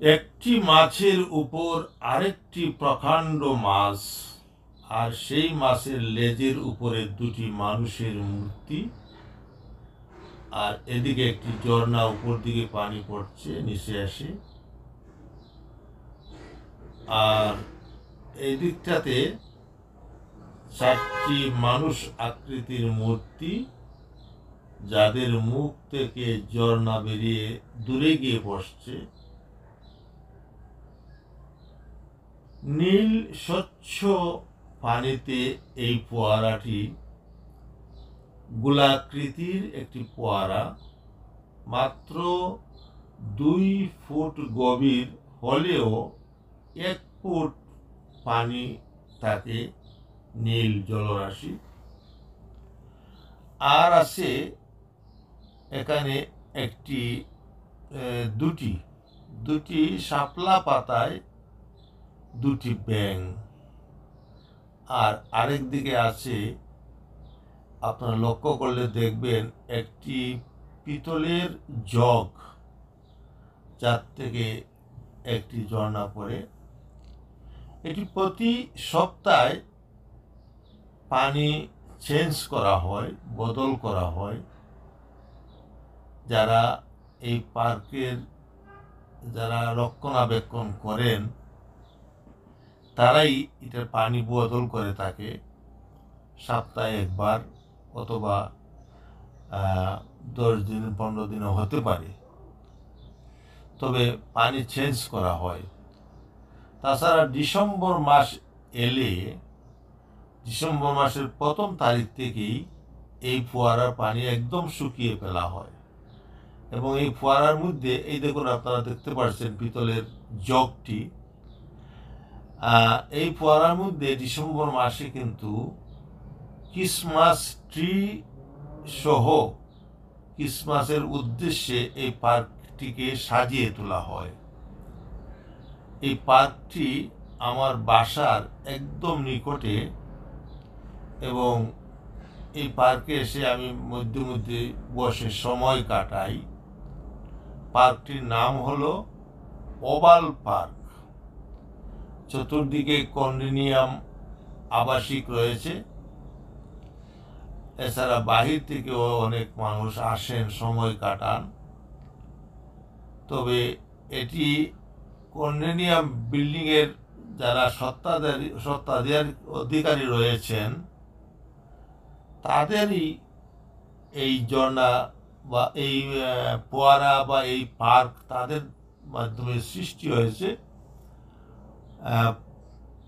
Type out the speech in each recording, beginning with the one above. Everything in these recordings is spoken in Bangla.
একটি মাছের উপর আরেকটি প্রকাণ্ড মাছ, আর সেই মাছের লেজের উপরে দুটি মানুষের মূর্তি, আর এদিকে একটি ঝর্ণা, উপর দিকে পানি পড়ছে নিচে আসে, আর এই দিকটাতে চারটি মানুষ আকৃতির মূর্তি, যাদের মুখ থেকে ঝর্ণা বেরিয়ে দূরে গিয়ে বসছে। নীল স্বচ্ছ পানিতে এই ফোয়ারাটি গোলাকৃতির একটি ফোয়ারা, মাত্র 2 ফুট গভীর হলেও 1 ফুট পানি থাকে, নীল জলরাশি। আর আছে এখানে একটি দুটি শাপলা পাতায় দুটি ব্যাঙ, আর আরেক দিকে আছে, আপনারা লক্ষ্য করলে দেখবেন, একটি পিতলের জগ, যার থেকে একটি ঝর্ণা পড়ে। এটি প্রতি সপ্তাহে পানি চেঞ্জ করা হয়, বদল করা হয়। যারা এই পার্কের যারা রক্ষণাবেক্ষণ করেন তারাই এটার পানি বদল করে থাকে, সপ্তাহে একবার অথবা 10 দিন 15 দিনও হতে পারে, তবে পানি চেঞ্জ করা হয়। তাছাড়া ডিসেম্বর মাস এলে, ডিসেম্বর মাসের 1ম তারিখ থেকেই এই ফোয়ারার পানি একদম শুকিয়ে ফেলা হয়, এবং এই ফোয়ারার মধ্যে, এই দেখুন আপনারা দেখতে পাচ্ছেন পিতলের জগটি, এই ফোয়ারার মধ্যে ডিসেম্বর মাসে কিন্তু ক্রিসমাস ট্রি সহ ক্রিসমাসের উদ্দেশ্যে এই পার্কটিকে সাজিয়ে তোলা হয়। এই পার্কটি আমার বাসার একদম নিকটে, এবং এই পার্কে এসে আমি মধ্যে মধ্যে বসে সময় কাটাই। পার্কটির নাম হলো ওভাল পার্ক। চতুর্দিকে কন্ডোমিনিয়াম আবাসিক রয়েছে, এছাড়া বাহির থেকেও অনেক মানুষ আসেন, সময় কাটান। তবে এটি কন্ডোমিনিয়াম বিল্ডিংয়ের যারা অধিকারী রয়েছেন তাদেরই এই ঝর্ণা বা এই ফোয়ারা বা এই পার্ক তাদের মাধ্যমে সৃষ্টি হয়েছে।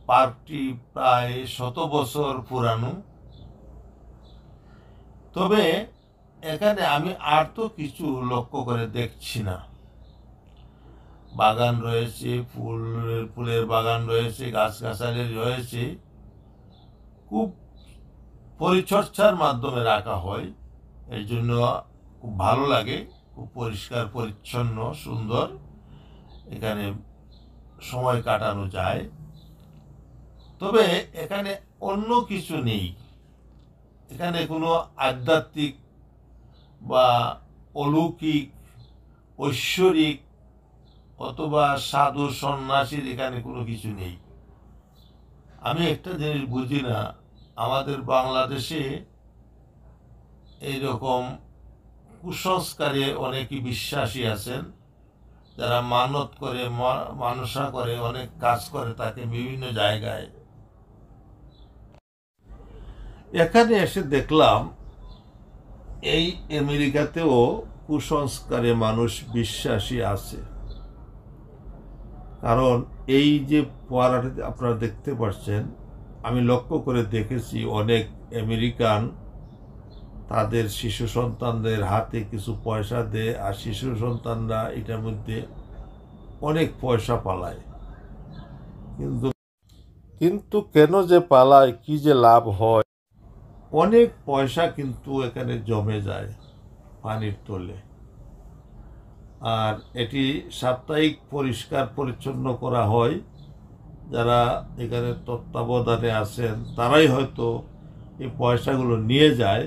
পার্কটি প্রায় 100 বছর পুরানো। তবে এখানে আমি আর তো কিছু লক্ষ্য করে দেখছি না। বাগান রয়েছে, ফুলের বাগান রয়েছে, গাছগাছালি রয়েছে, খুব পরিচর্যার মাধ্যমে রাখা হয়, এই জন্য খুব ভালো লাগে। খুব পরিষ্কার পরিচ্ছন্ন, সুন্দর, এখানে সময় কাটানো যায়। তবে এখানে অন্য কিছু নেই, এখানে কোনো আধ্যাত্মিক বা অলৌকিক, ঐশ্বরিক অথবা সাধু সন্ন্যাসীর এখানে কোনো কিছু নেই। আমি একটা জিনিস বুঝি না, আমাদের বাংলাদেশে এইরকম কুসংস্কারে অনেকে বিশ্বাসী আছেন, যারা মানত করে, মানসা করে, অনেক কাজ করে তাকে বিভিন্ন জায়গায়। এখানে এসে দেখলাম এই আমেরিকাতেও কুসংস্কারে মানুষ বিশ্বাসী আছে। কারণ এই যে ফোয়ারাটি আপনারা দেখতে পাচ্ছেন, আমি লক্ষ্য করে দেখেছি অনেক আমেরিকান তাদের শিশু সন্তানদের হাতে কিছু পয়সা দেয়, আর শিশু সন্তানরা এটার মধ্যে অনেক পয়সা পালায়। কিন্তু কেন যে পালায়, কি যে লাভ হয়, অনেক পয়সা কিন্তু এখানে জমে যায় পানির তলে। আর এটি সাপ্তাহিক পরিষ্কার পরিচ্ছন্ন করা হয়। যারা এখানে তত্ত্বাবধানে আছেন তারাই হয়তো এই পয়সাগুলো নিয়ে যায়।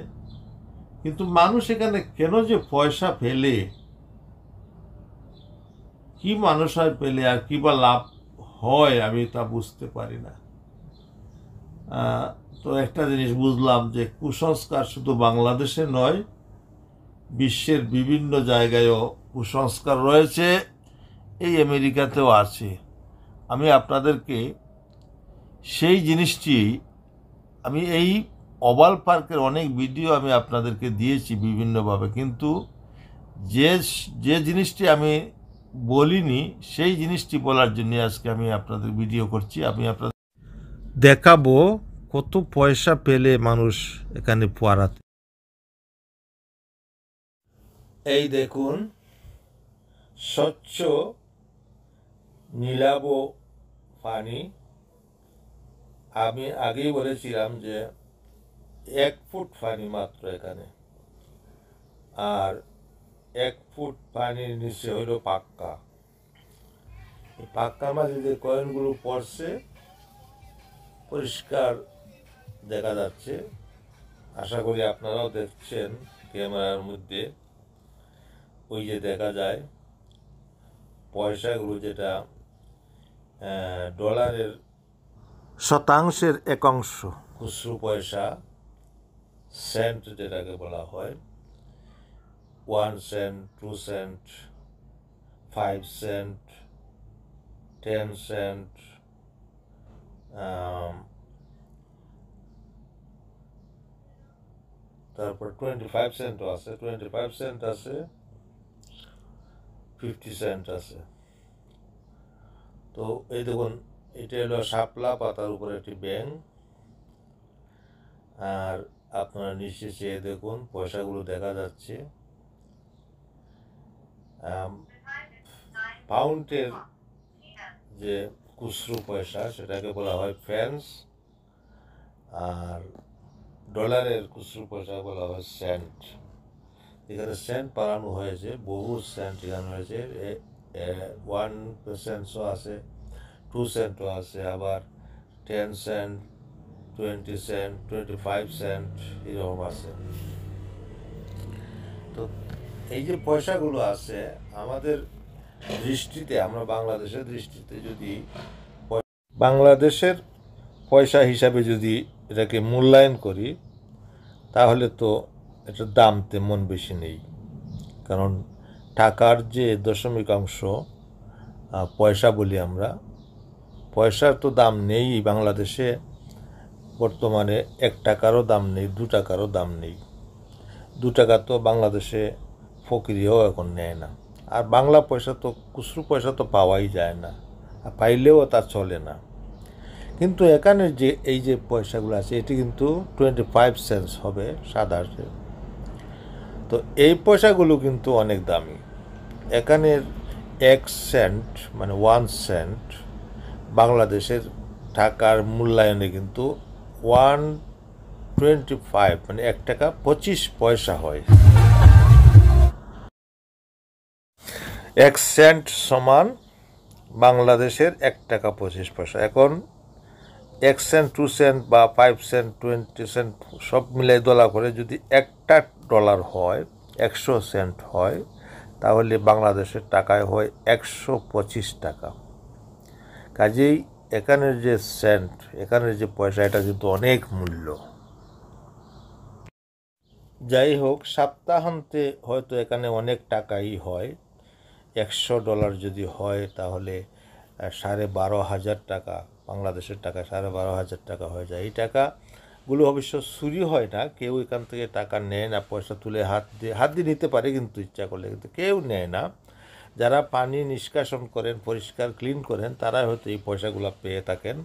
কিন্তু মানুষ এখানে কেন যে পয়সা ফেলে, কি মানুষ হয় পেলে আর কি বা লাভ হয় আমি তা বুঝতে পারি না। তো একটা জিনিস বুঝলাম যে কুসংস্কার শুধু বাংলাদেশে নয়, বিশ্বের বিভিন্ন জায়গায়ও কুসংস্কার রয়েছে, এই আমেরিকাতেও আছে। আমি আপনাদেরকে সেই জিনিসটি আমি এই ওভাল পার্কের অনেক ভিডিও আমি আপনাদেরকে দিয়েছি বিভিন্নভাবে, কিন্তু যে যে জিনিসটি আমি বলিনি সেই জিনিসটি বলার জন্য আজকে আমি আপনাদের ভিডিও করছি। আমি আপনাদের দেখাবো কত পয়সা পেলে মানুষ এখানে পড়াতে। এই দেখুন, স্বচ্ছ নীলাভ পানি। আমি আগেই বলেছিলাম যে 1 ফুট পানি মাত্র এখানে, আর 1 ফুট পানির নিচে হইল পাক্কা। এই পাক্কার মাঝে যে কয়েনগুলো পড়ছে পরিষ্কার দেখা যাচ্ছে, আশা করি আপনারাও দেখছেন ক্যামেরার মধ্যে। ওই যে দেখা যায় পয়সাগুলো, যেটা ডলারের শতাংশের 1 অংশ, খুচরো পয়সা, সেন্ট যেটাকে বলা হয়, 1 সেন্ট, 2 সেন্ট, 5 সেন্ট, 10 সেন্ট, তারপর 25 সেন্টও আছে, 25 সেন্ট আছে, 50 সেন্ট আছে। তো এই দেখুন, এটা হলো শাপলা পাতার উপরে একটি ব্যাঙ। আর আপনারা নিচে চেয়ে দেখুন, পয়সাগুলো দেখা যাচ্ছে। পাউন্ডের যে খুচরো পয়সা সেটাকে বলা হয় ফ্যান্স, আর ডলারের খুচরো পয়সা বলা হয় সেন্ট। এখানে সেন্ট বাড়ানো হয়েছে, বহু সেন্ট এখানে হয়েছে। 1 সেন্টও আছে, 2 সেন্টও আছে, আবার 10 সেন্ট, 20 সেন্ট, 25 সেন্ট এরকম আছে। তো এই যে পয়সাগুলো আছে আমাদের দৃষ্টিতে, আমরা বাংলাদেশের দৃষ্টিতে যদি বাংলাদেশের পয়সা হিসাবে যদি এটাকে মূল্যায়ন করি, তাহলে তো এটার দাম তেমন বেশি নেই। কারণ টাকার যে 0.5 পয়সা বলি আমরা, পয়সার তো দাম নেই বাংলাদেশে। বর্তমানে 1 টাকারও দাম নেই, 2 টাকারও দাম নেই। 2 টাকা তো বাংলাদেশে ফকিরিও এখন নেয় না। আর বাংলা পয়সা তো, খুচরো পয়সা তো পাওয়াই যায় না, আর পাইলেও তা চলে না। কিন্তু এখানে যে এই যে পয়সাগুলো আছে, এটি কিন্তু 25 সেন্টস হবে সাধারণ। তো এই পয়সাগুলো কিন্তু অনেক দামি। এখানের 1 সেন্ট মানে 1 সেন্ট বাংলাদেশের টাকার মূল্যায়নে কিন্তু 1.25 মানে 1 টাকা 25 পয়সা হয়। 1 সেন্ট সমান বাংলাদেশের 1 টাকা 25 পয়সা। এখন 1 সেন্ট, 2 সেন্ট বা 5 সেন্ট, 20 সেন্ট সব মিলাই দলা করে যদি একটা ডলার হয়, 100 সেন্ট হয়, তাহলে বাংলাদেশের টাকায় হয় 125 টাকা। কাজেই এখানের যে সেন্ট, এখানের যে পয়সা, এটা কিন্তু অনেক মূল্য। যাই হোক, সপ্তাহান্তে হয়তো এখানে অনেক টাকাই হয়। 100 ডলার যদি হয় তাহলে 12,500 টাকা, বাংলাদেশের টাকা 12,500 টাকা হয়ে যায়। এই টাকাগুলো অবশ্য চুরি হয় না, কেউ এখান থেকে টাকা নেয় না। পয়সা তুলে হাত দিয়ে নিতে পারে কিন্তু ইচ্ছা করলে, কিন্তু কেউ নেয় না। যারা পানি নিষ্কাশন করেন, পরিষ্কার ক্লিন করেন, তারা হয়তো এই পয়সাগুলো পেয়ে থাকেন।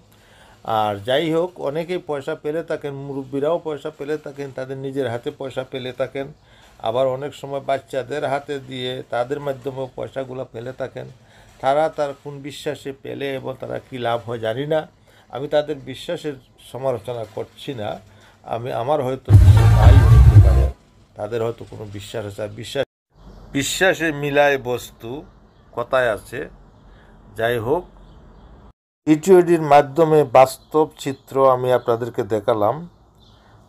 আর যাই হোক, অনেকেই পয়সা পেলে থাকেন, মুরব্বীরাও পয়সা পেলে থাকেন, তাদের নিজের হাতে পয়সা পেলে থাকেন। আবার অনেক সময় বাচ্চাদের হাতে দিয়ে তাদের মাধ্যমেও পয়সাগুলো পেলে থাকেন। তারা তার কোন বিশ্বাসে পেলে এবং তারা কী লাভ হয় জানি না। আমি তাদের বিশ্বাসের সমালোচনা করছি না। আমার হয়তো নাই হতে পারে, তাদের হয়তো কোনো বিশ্বাস আছে। বিশ্বাসে মিলায় বস্তু কথায় আছে। যাই হোক, ভিডিওটির মাধ্যমে বাস্তব চিত্র আমি আপনাদেরকে দেখালাম।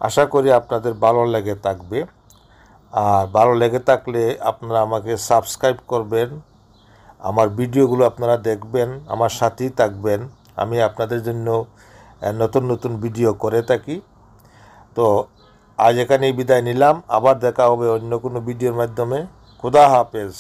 আশা করি আপনাদের ভালো লেগে থাকবে। আর ভালো লেগে থাকলে আপনারা আমাকে সাবস্ক্রাইব করবেন, আমার ভিডিওগুলো আপনারা দেখবেন, আমার সাথেই থাকবেন। আমি আপনাদের জন্য নতুন নতুন ভিডিও করে থাকি। তো আজ এখানেই বিদায় নিলাম, আবার দেখা হবে অন্য কোনো ভিডিওর মাধ্যমে। খুদা হাফেজ।